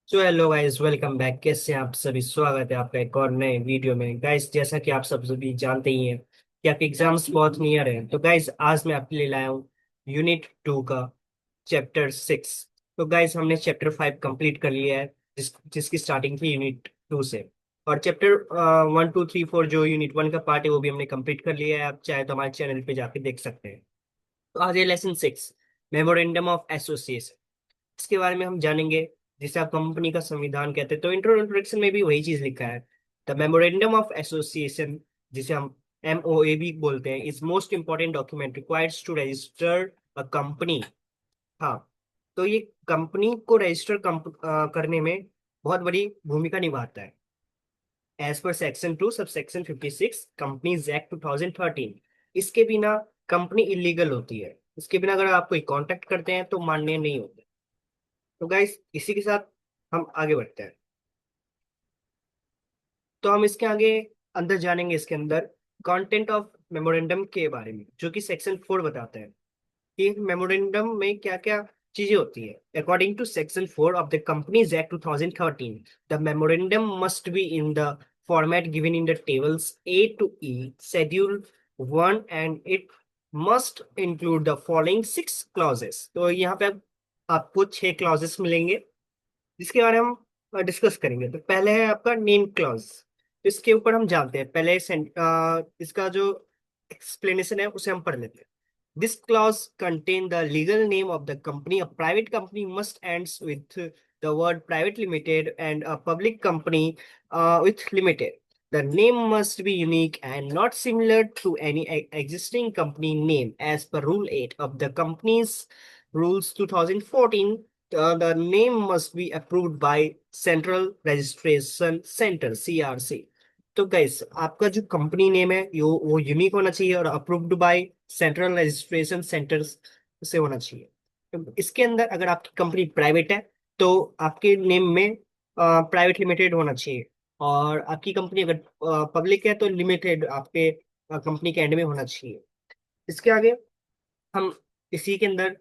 So hello guys, welcome back. कैसे हैं आप सभी? स्वागत है आपका एक और नए वीडियो में। गाइस, जैसा कि आप सब सभी जानते ही हैं कि आपके एग्जाम्स बहुत नियर हैं, तो गाइस आज मैं आपके लिए लाया हूँ यूनिट 2 का चैप्टर 6। तो गाइस, हमने चैप्टर 5 कंप्लीट कर लिया है, जिसकी स्टार्टिंग थी यूनिट 2 से। और चैप्टर 1 2 3 4 जो यूनिट 1 का पार्ट है वो भी हमने कंप्लीट कर लिया है। आप चाहे तो हमारे चैनल पे जाके देख सकते हैं। तो आज है लेसन 6, मेमोरेंडम ऑफ एसोसिएशन। इसके बारे में हम जानेंगे, जिसे आप कंपनी का संविधान कहते हैं। तो इंट्रोडक्शन में भी वही चीज लिखा है। द मेमोरेंडम ऑफ एसोसिएशन, जिसे हम MOA भी बोलते हैं, is most important document requires to register a company. हाँ, तो ये कंपनी को रजिस्टर करने में बहुत बड़ी भूमिका निभाता है। As per section 2 sub section 56 companies Act 2013। इसके बिना कंपनी इलीगल होती है। इसके बिना अगर आप कोई कॉन्टेक्ट करते हैं तो मान्य नहीं होते। तो गाइस, इसी के साथ हम आगे बढ़ते हैं। तो हम इसके आगे अंदर जानेंगे, इसके अंदर कंटेंट ऑफ मेमोरेंडम के बारे में, जो कि सेक्शन 4 बताता है कि मेमोरेंडम में क्या क्या चीजें होती है। According to section 4 of the Companies Act 2013, the memorandum must be in the format given in the tables A to E schedule 1 and it must include the following 6 clauses. तो यहाँ पे आपको 6 क्लॉजेस मिलेंगे, जिसके बारे में हम डिस्कस करेंगे। तो पहले है आपका नेम क्लॉज। इसके ऊपर हम जानते हैं, पहले इसका जो एक्सप्लेनेशन है उसे हम पढ़ लेते हैं। This clause contain the legal name of the company. A private company must ends with the word private limited and a public company with limited. The name must be unique and not similar to any existing company name as per Rule 8 of the Companies Rules 2014. The name must be approved by Central Registration Center CRC। तो guys, आपका जो company name है वो unique होना चाहिए और approved by central registration centre से होना चाहिए। तो इसके अंदर अगर आपकी कंपनी प्राइवेट है तो आपके नेम में प्राइवेट लिमिटेड होना चाहिए, और आपकी कंपनी अगर पब्लिक है तो लिमिटेड आपके कंपनी के एंड में होना चाहिए। इसके आगे हम इसी के अंदर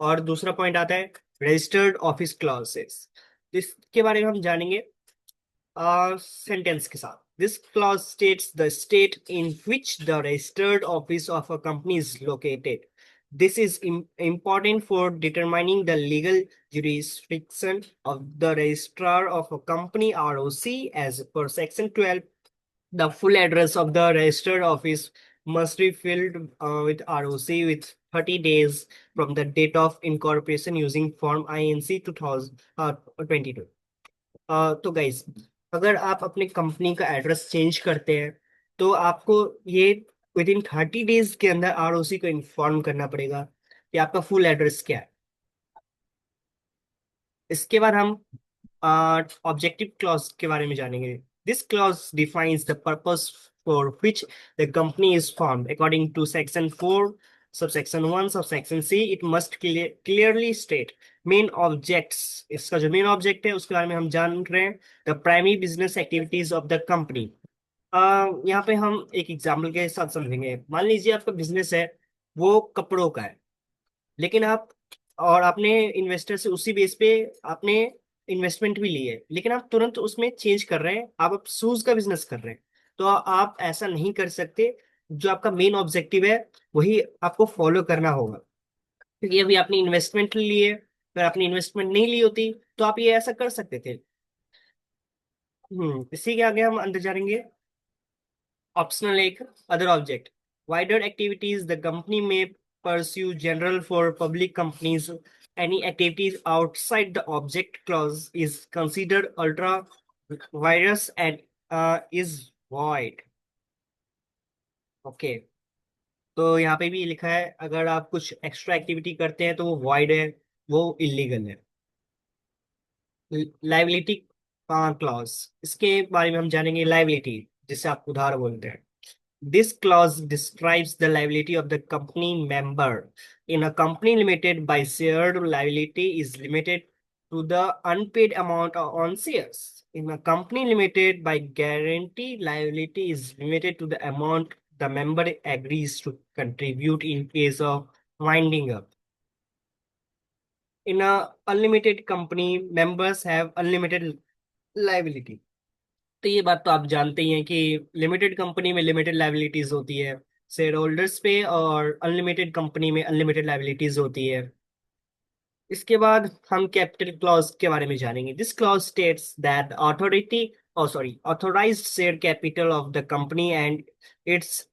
और दूसरा पॉइंट आता है रजिस्टर्ड ऑफिस क्लॉजेस। इसके बारे में हम जानेंगे सेंटेंस के साथ। This clause states the state in which the registered office of a company is located. This is important for determining the legal jurisdiction of the registrar of a company ROC as per section 12. The full address of the registered office must be filled with ROC with 30 days from the date of incorporation using Form INC 2022। तो guys, अगर आप अपने company का address change करते हैं तो आपको ये विद इन 30 डेज के अंदर ROC को इन्फॉर्म करना पड़ेगा कि आपका फुल एड्रेस क्या है। इसके बाद हम ऑब्जेक्टिव क्लॉज के बारे में जानेंगे। This clause defines the purpose for which the company is formed according to section 4 subsection 1 subsection C। It must clearly state main objects. इसका जो मेन ऑब्जेक्ट है उसके बारे में हम जान रहे हैं। The primary business activities of the company. यहाँ पे हम एक एग्जाम्पल के साथ समझेंगे। मान लीजिए आपका बिजनेस है, वो कपड़ों का है, लेकिन आप और आपने इन्वेस्टर से उसी बेस पे आपने इन्वेस्टमेंट भी ली है, लेकिन आप तुरंत उसमें चेंज कर रहे हैं, आप शूज का बिजनेस कर रहे हैं। तो आप ऐसा नहीं कर सकते। जो आपका मेन ऑब्जेक्टिव है वही आपको फॉलो करना होगा, क्योंकि अभी आपने इन्वेस्टमेंट ली है। अगर आपने इन्वेस्टमेंट नहीं ली होती तो आप ये ऐसा कर सकते थे। इसी के आगे हम अंदर जाएंगे। ऑप्शनल एक other object. Wider activities the company में pursue general for public companies. Any activities outside the object clause is considered ultra virus and is void। Okay, तो यहाँ पे भी लिखा है अगर आप कुछ एक्स्ट्रा एक्टिविटी करते हैं तो वो void है, वो इलीगल है। लाइबिलिटी क्लॉज, इसके बारे में हम जानेंगे। लाइबिलिटी, जिसे आप उधार बोलते हैं। This clause describes the liability of the company member. In a company limited by shared liability is limited to the unpaid amount on shares. In a company limited by guarantee, liability is limited to the amount the member agrees to contribute in case of winding up। In a unlimited company members have unlimited liability. तो ये बात तो आप जानते ही हैं कि limited company में limited liabilities होती है शेयर होल्डर्स पे, और अनलिमिटेड कंपनी में अनलिमिटेड लाइबिलिटीज होती है। इसके बाद हम कैपिटल क्लॉज के बारे में जानेंगे। This clause states that authority authorised share capital of the company and its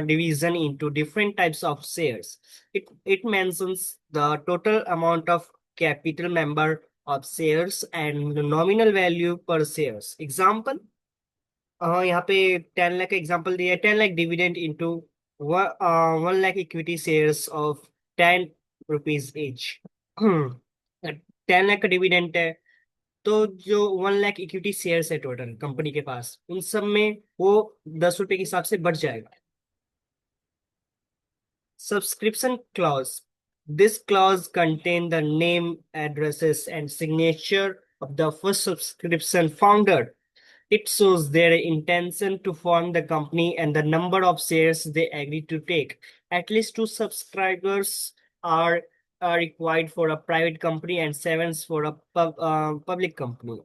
division into different types of shares. It mentions the total amount of capital member of shares and the nominal value per shares. Example, यहाँ पे 10 लाख का example दिया है। 10 lakh dividend into 1 lakh equity shares of 10 rupees each। 10 lakh का dividend है, तो जो 1 lakh equity shares है टोटल कंपनी के पास, उन सब में वो 10 रुपए के हिसाब से बढ़ जाएगा। Subscription clause. This clause contain the name, addresses, and signature of the first subscription founder. It shows their intention to form the company and the number of shares they agree to take. At least two subscribers are, are required for a private company and seven for a public company.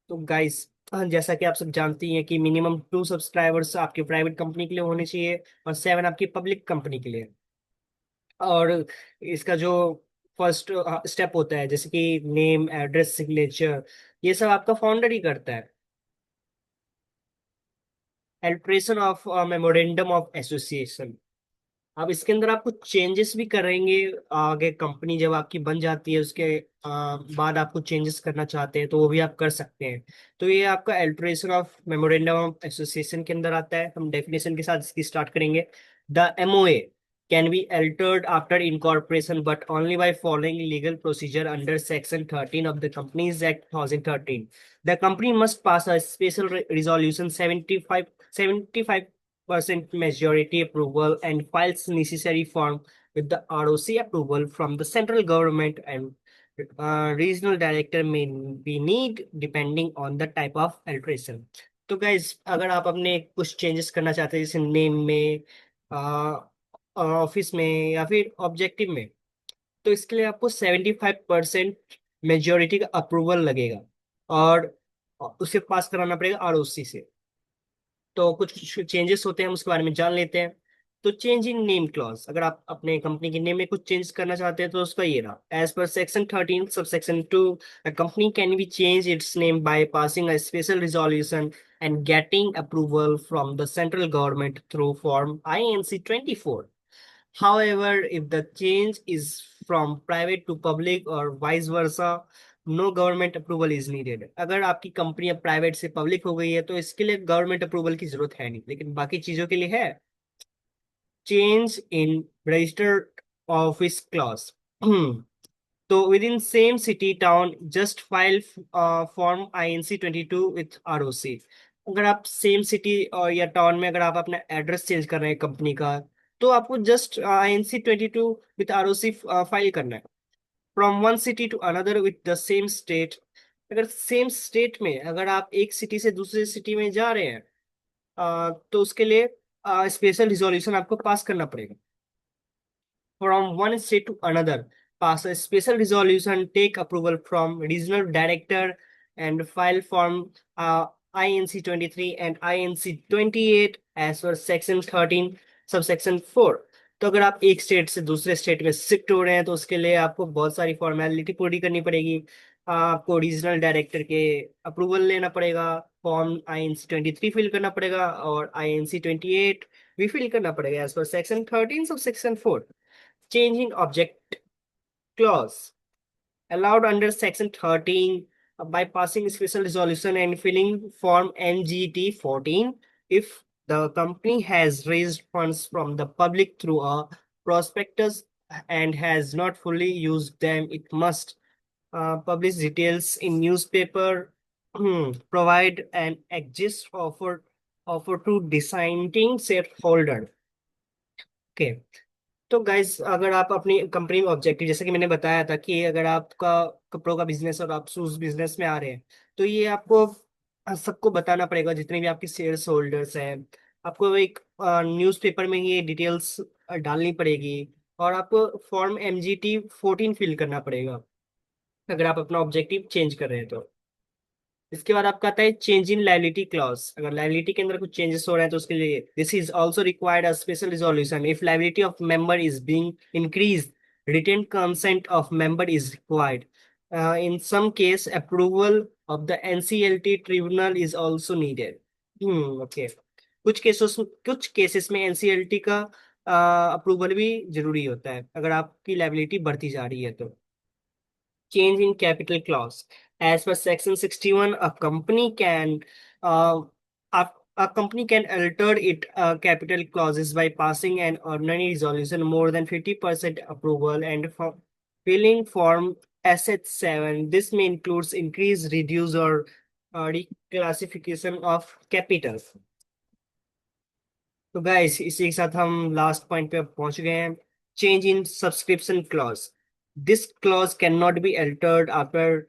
तो guys, जैसा कि आप सब जानती हैं कि minimum 2 subscribers आपके private company के लिए होने चाहिए और 7 आपकी पब्लिक कंपनी के लिए। और इसका जो फर्स्ट स्टेप होता है, जैसे कि नेम, एड्रेस, सिग्नेचर, ये सब आपका फाउंडर ही करता है। Alteration of memorandum of association. अब इसके अंदर आप कुछ चेंजेस भी करेंगे। आगे कंपनी जब आपकी बन जाती है उसके बाद आप कुछ चेंजेस करना चाहते हैं तो वो भी आप कर सकते हैं। तो ये आपका alteration of memorandum of association के अंदर आता है। हम डेफिनेशन के साथ इसकी स्टार्ट करेंगे। The MOA can be altered after incorporation but only by following legal procedure under section 13 of the Companies Act 2013. The company must pass a special resolution 75% majority approval and files necessary form with the ROC approval from the central government, and regional director may be need depending on the type of alteration. तो guys, अगर आप अपने कुछ changes करना चाहते हैं जैसे name में, ऑफिस में या फिर ऑब्जेक्टिव में, तो इसके लिए आपको 75% मेजोरिटी का अप्रूवल लगेगा और उसे पास कराना पड़ेगा आरओसी से। तो कुछ चेंजेस होते हैं, हम उसके बारे में जान लेते हैं। तो चेंज इन नेम क्लॉज, अगर आप अपने कंपनी के नेम में कुछ चेंज करना चाहते हैं तो उसका ये रहा। As per section 13 sub section 2, a company can be changed its name by passing a special resolution and getting approval from the central government through form INC 24. However, if the change is from private to public or vice versa, no government approval is needed. अगर आपकी company अब private से public हो गई है तो इसके लिए गवर्नमेंट अप्रूवल की जरूरत है नहीं, लेकिन बाकी चीजों के लिए है। Change in registered office clause. तो within same city town just file form INC 22 with ROC। अगर आप सेम सिटी और या टाउन में अगर आप अपना एड्रेस चेंज कर रहे हैं कंपनी का, तो आपको just INC 22 with ROC file करना है। From one city to another with the same state. अगर सेम स्टेट में अगर आप एक सिटी से दूसरे सिटी में जा रहे हैं, तो उसके लिए स्पेशल रिजोल्यूशन आपको पास करना पड़ेगा। From one state to another, pass a special resolution, take approval from regional director, and file form INC 23 and INC 28 as per section 13 subsection 4। तो अगर आप एक स्टेट से दूसरे स्टेट में शिफ्ट हो रहे हैं तो उसके लिए आपको बहुत सारी फॉर्मेलिटी पूरी करनी पड़ेगी। आपको रीजनल डायरेक्टर के अप्रूवल लेना पड़ेगा, फॉर्म INC 23 फिल करना पड़ेगा और INC 28 भी फिल करना पड़ेगा as per section 13 sub section 4। Changing object clause allowed under section 13 by passing special resolution and filling form NGT 14 if the company has raised funds from the public through a prospectus and has not fully used them. It must publish details in newspaper, provide an exist offer to dissenting shareholder. Okay. तो guys, अगर आप अपनी company में objective, जैसे कि मैंने बताया था कि अगर आपका कपड़ों का बिजनेस और आप शूज बिजनेस में आ रहे हैं, तो ये आपको सबको बताना पड़ेगा, जितने भी आपके शेयर होल्डर्स हैं। आपको एक न्यूज़पेपर में ये डिटेल्स डालनी पड़ेगी और आपको फॉर्म MGT 14 फिल करना पड़ेगा। अगर आप अपना ऑब्जेक्टिव चेंज कर रहे हैं तो। इसके बाद आपका आता है चेंज इन लाइबिलिटी क्लॉज। अगर लाइबिलिटी के अंदर कुछ चेंजेस हो रहे हैं तो उसके लिए this is also required a special resolution if liability of member is being increase, written consent of member is required. In some case approval of the NCLT tribunal is also needed. Okay. कुछ cases में NCLT का approval भी जरूरी होता है अगर आपकी liability बढ़ती जा रही है तो। Change in capital clause. As per Section 61, uh, a company can alter its capital clauses by passing an ordinary resolution more than 50% approval and filling Form SH7. This may include increase, reduce, or reclassification of capital. तो guys इसी के साथ हम last point पे पहुंच गए हैं। Change in subscription clause. This clause can not be altered after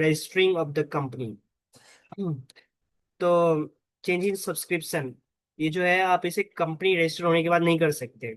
registering of the company. तो चेंज इन सब्सक्रिप्शन, ये जो है आप इसे कंपनी रजिस्टर होने के बाद नहीं कर सकते।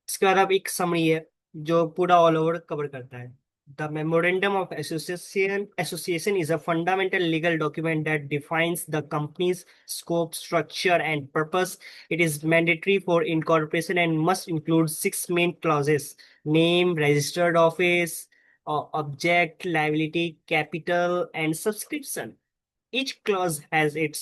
इसके बाद अब एक समरी है जो पूरा ऑल ओवर कवर करता है। The memorandum of association is a fundamental legal document that defines the companies scope, structure and purpose. It is mandatory for incorporation and must include six main clauses: name, registered office, object, liability, capital and subscription. Each clause has its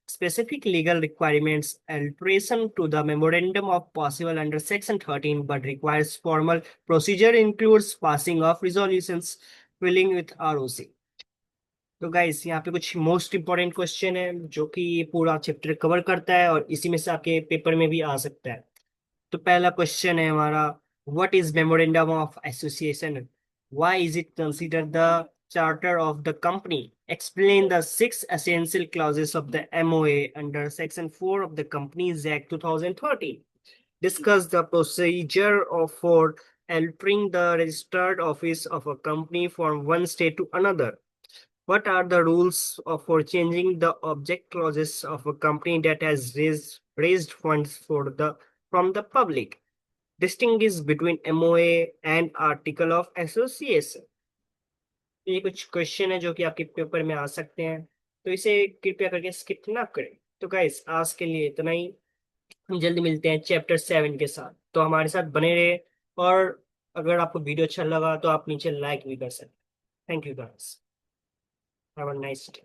specific legal requirements. Alteration to the memorandum of possible under Section 13, but requires formal procedure, includes passing of resolutions, filling with ROC. तो guys यहाँ पे कुछ most important question है जो कि ये पूरा chapter cover करता है और इसी में से आपके पेपर में भी आ सकता है। तो पहला क्वेश्चन है हमारा, what is memorandum of association? Why is it considered the charter of the company? Explain the six essential clauses of the MOA under section 4 of the Companies Act 2013. Discuss the procedure for altering the registered office of a company from one state to another. What are the rules for changing the object clauses of a company that has raised funds from the public? Distinguish between MOA and Article of Association. ये कुछ question है जो कि आपके paper में आ सकते हैं, तो इसे कृपया करके स्किप ना करें। तो गाइस आज के लिए इतना ही। हम जल्दी मिलते हैं चैप्टर 7 के साथ, तो हमारे साथ बने रहे। और अगर आपको वीडियो अच्छा लगा तो आप नीचे लाइक भी कर सकते हैं। Thank you guys. Have a nice day.